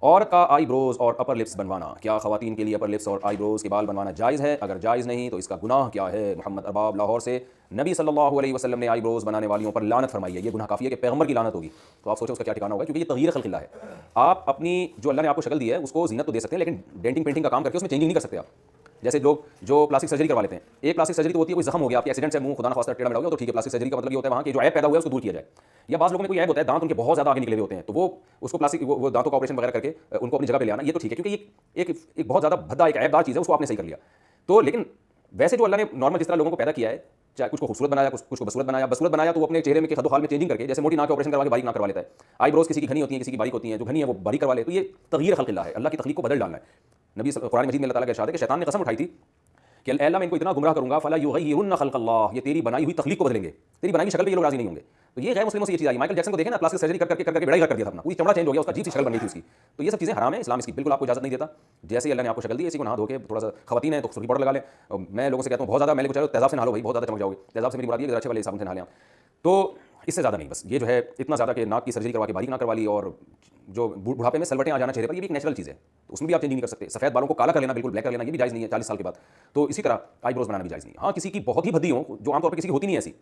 और का आईब्रोज और अपर लिप्स बनवाना, क्या ख़वातीन के लिए अपर लिप्स और आईब्रोज के बाल बनवाना जायज़ है? अगर जायज़ नहीं तो इसका गुनाह क्या है? मोहम्मद अरबाब लाहौर से। नबी सल्लल्लाहु अलैहि वसल्लम ने आईब्रोज बनाने वालियों पर लानत फरमाई है। ये गुनाह काफ़ी है कि पैगंबर की लानत होगी। तो आप सोचो उसका क्या ठिकाना होगा, क्योंकि ये तगयीर खल्क़िल्लाह है। आप अपनी जो अल्लाह ने आपको शक्ल दी है उसको ज़ीनत तो दे सकते हैं, लेकिन डेंटिंग पेंटिंग का काम करके उसमें चेंजिंग नहीं कर सकते आप। जैसे लोग जो प्लास्टिक सर्जरी करवा लेते हैं, एक प्लास्टिक सर्जरी तो होती है कोई जख्म हो गया, आपके एक्सीडेंट से मुंह खुदा न खास्ता टेढ़ा मेढ़ा हो गया तो ठीक है, प्लास्टिक सर्जरी का मतलब ये होता है वहाँ के जो ऐब पैदा हुआ है उसको दूर किया जाए। या बाज़ लोगों में कोई ऐब होता है, दांत उनके बहुत ज़्यादा आगे निकले हुए होते हैं, तो वो उसको प्लास्टिक वो दांतों का ऑपरेशन वगैरह करके उनको अपनी जगह पे ले आना, ये तो ठीक है, क्योंकि एक बहुत ज़्यादा भद्दा एक ऐबदार चीज़ है, उसको आपने सही कर लिया। तो लेकिन वैसे जो अल्लाह ने नॉर्मल जिस तरह लोगों को पैदा किया है, चाहे कुछ को खूबसूरत बनाया, कुछ को बदसूरत बनाया, तो वो अपने चेहरे में के खदोखाल में चेंजिंग करके, जैसे मोटी नाक का ऑपरेशन करवा के बारीक नाक करवा लेता है। आईब्रोज किसी की घनी होती है, किसी की बारीक होती है, जो घनी है वो बारीक करवा ले, तो ये तगयीर खल्क़िल्लाह है, अल्लाह की तख्लीक को बदल डालना है। नबी कुरान मजीद में अल्लाह ताला का इरशाद है कि शैतान ने कसम उठाई थी कि अल्लाह मैं इनको इतना गुमराह करूंगा, फला युग़य्यिरुन्न खल्क़ल्लाह, ये तेरी बनाई हुई तख्लीक को बदलेंगे, तेरी बनाई हुई शक्ल पे ये लोग राजी नहीं होंगे। तो ये गैर मुस्लिमों से ये चीज़ आई। माइकल जैक्सन को देखें ना, प्लास्टिक सर्जरी करके बेड़ा कर दिया था अपना, पूरी चमड़ा चेंज हो गया, उसका अजीब सी शक्ल बन गई थी उसकी। तो ये सब चीज़ें हराम है, इस्लाम इसकी बिल्कुल आपको इजाज़त नहीं देता। जैसे ही अल्लाह ने आपको शक्ल दी, इसी को नहा धो के, थोड़ा सा खवातीन है तो सुर्खी पाउडर लगा लें। मैं लोगों से कहता हूँ बहुत ज़्यादा मैंने कुछ तेज़ाब से नहा लो भाई, बहुत ज़्यादा चमक जाओगे। तेज़ाब से मेरी मुराद ये है अच्छे वाले साबुन से नहा लें। तो इससे ज़्यादा नहीं, बस ये जो है इतना ज़्यादा कि नाक की सर्जरी करवा के बारीक नाक करवा ली, और जो बुढ़ापे में सलवटें आ जाना चेहरे पर, ये भी एक नेचुरल चीज़ है, तो उसमें भी आप चेंज नहीं कर सकते। सफ़ेद बालों को काला कर लेना, बिल्कुल ब्लैक कर लेना, ये भी जायज़ नहीं है 40 साल के बाद। तो इसी तरह आईब्रोज बनाना भी जायज़ नहीं है। हाँ, किसी की बहुत ही भद्दी हो, जो आमतौर पर किसी की होती नहीं है ऐसी,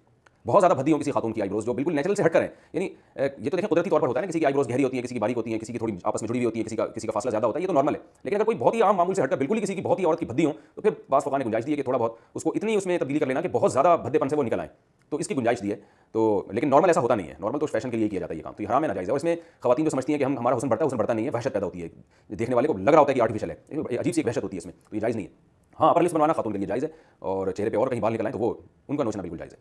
बहुत ज़्यादा भद्दी हो किसी खातून की आईब्रोज, जो बिल्कुल नेचुरल से हट कर है, यानी ये तो देखें कुदरती तौर पर होता है ना, किसी की आईब्रोज गहरी होती है, किसी की बारीक होती है, किसी की थोड़ी आपस में जुड़ी हुई होती है, किसी का फासला ज़्यादा होता है, ये तो नॉर्मल है। लेकिन अगर कोई बहुत ही आम मामूल से हटकर बिल्कुल ही किसी की बहुत ही औरत की भद्दी हो, तो फिर बाज़ फ़क़हा ने गुंजाइश दी है कि थोड़ा बहुत उसको इतनी उसमें तब्दीली कर लेना कि बहुत ज़्यादा भद्देपन से वो निकल आए, तो इसकी गुंजाइश दी है। तो लेकिन नॉर्मल ऐसा होता नहीं है, नॉर्मल तो फैशन के लिए किया जाता है ये काम, तो ये हराम है, नाजायज़ है। और इसमें खवातीन जो समझती हैं कि हमारा हुस्न बढ़ता है, हुस्न बढ़ता नहीं है, वहशत पैदा होती है, देखने वाले को लग रहा होता है कि आर्टिफिशियल है, अजीब सी एक वहशत होती है इसमें, तो ये जायज़ नहीं है। हाँ, अपर लिप्स बनवाना खातून के लिए जायज़ है, और चेहरे पे और कहीं बाल निकल आए तो वो उनका नोचना बिल्कुल जायज़ है।